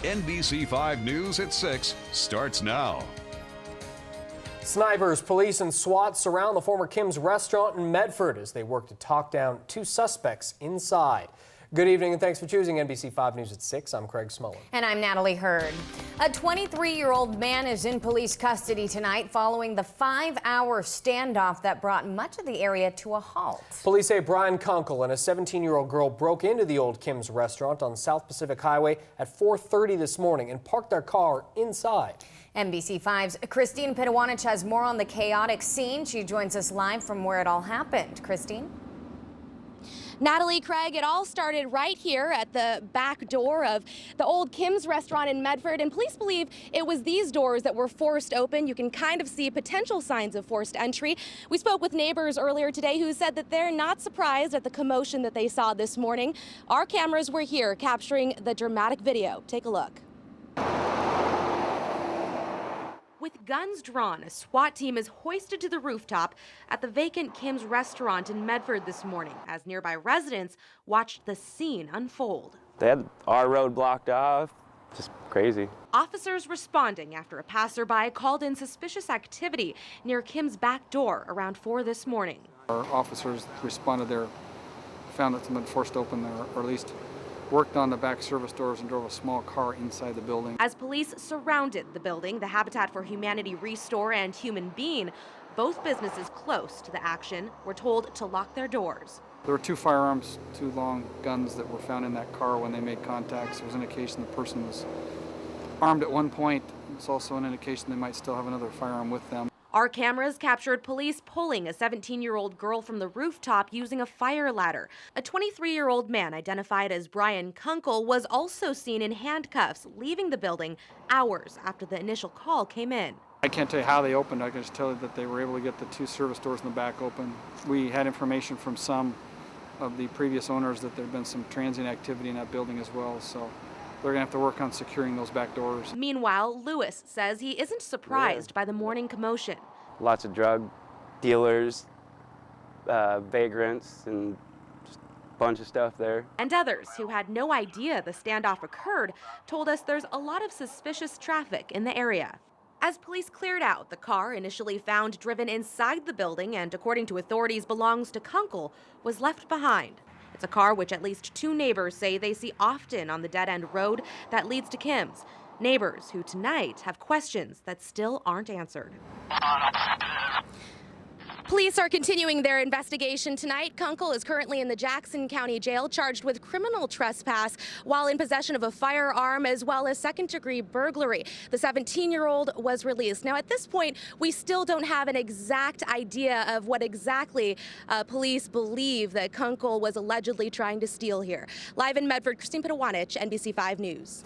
NBC 5 News at 6 starts now. Snipers, police, and SWAT surround the former Kim's restaurant in Medford as they work to talk down two suspects inside. Good evening and thanks for choosing NBC 5 News at 6. I'm Craig Smullen. And I'm Natalie Hurd. A 23-year-old man is in police custody tonight following the 5-hour standoff that brought much of the area to a halt. Police say Brian Kunkel and a 17-year-old girl broke into the old Kim's restaurant on South Pacific Highway at 4:30 this morning and parked their car inside. NBC 5's Christine Petuanich has more on the chaotic scene. She joins us live from where it all happened. Christine? Natalie, Craig, it all started right here at the back door of the old Kim's restaurant in Medford, and police believe it was these doors that were forced open. You can kind of see potential signs of forced entry. We spoke with neighbors earlier today who said that they're not surprised at the commotion that they saw this morning. Our cameras were here capturing the dramatic video. Take a look. With guns drawn, a SWAT team is hoisted to the rooftop at the vacant Kim's restaurant in Medford this morning as nearby residents watched the scene unfold. They had our road blocked off. Just crazy. Officers responding after a passerby called in suspicious activity near Kim's back door around 4 this morning. Our officers responded there, found that someone forced open there, or at least worked on the back service doors and drove a small car inside the building. As police surrounded the building, the Habitat for Humanity Restore and Human Being, both businesses close to the action, were told to lock their doors. There were two firearms, two long guns that were found in that car when they made contact. There was an indication the person was armed at one point. It's also an indication they might still have another firearm with them. Our cameras captured police pulling a 17-year-old girl from the rooftop using a fire ladder. A 23-year-old man identified as Brian Kunkel was also seen in handcuffs, leaving the building hours after the initial call came in. I can't tell you how they opened. I can just tell you that they were able to get the two service doors in the back open. We had information from some of the previous owners that there had been some transient activity in that building as well. So they're going to have to work on securing those back doors. Meanwhile, Lewis says he isn't surprised by the morning commotion. Lots of drug dealers, vagrants, and just a bunch of stuff there. And others who had no idea the standoff occurred told us there's a lot of suspicious traffic in the area. As police cleared out, the car initially found driven inside the building and, according to authorities, belongs to Kunkel, was left behind. It's a car which at least two neighbors say they see often on the dead-end road that leads to Kim's. Neighbors who tonight have questions that still aren't answered. Police are continuing their investigation tonight. Kunkel is currently in the Jackson County Jail, charged with criminal trespass while in possession of a firearm as well as second-degree burglary. The 17-year-old was released. Now, at this point, we still don't have an exact idea of what exactly police believe that Kunkel was allegedly trying to steal here. Live in Medford, Christine Petuanich, NBC 5 News.